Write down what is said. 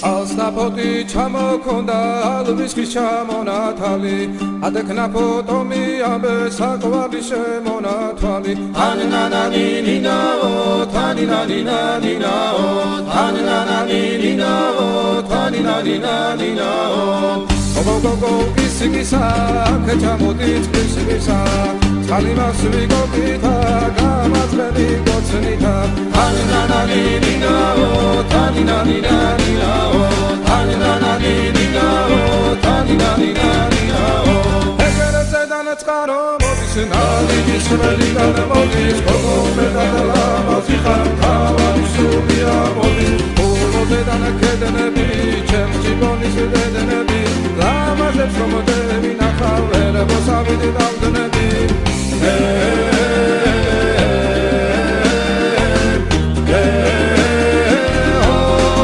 ალსნაფოთი ჩამოქონდა ალვისხის ჩამონათალი ადექნაფო ტომი ამბე საკვარი შემონათვალი თანინანანინინაო თანინანინანინაო თანინანანინინაო თანინანინანინაო გოგოგოგო კისიკისა ქეჩამოდით კისიკისა წყალიმასვი გოგითა გამაძრები გოცნითა თანინანანინინაო თანინანინანინაო თანინანანინინაო თანინანინანინაო ეგერეზე დანაწყარო მოდის ნალიკის ხმელი გადამოდის გოგომე დადალამაზი ხარ თავარი სულია მოდის ულოზე დანაკედნები ჩემს ჯიბონის დედნები ლამაზებს რომ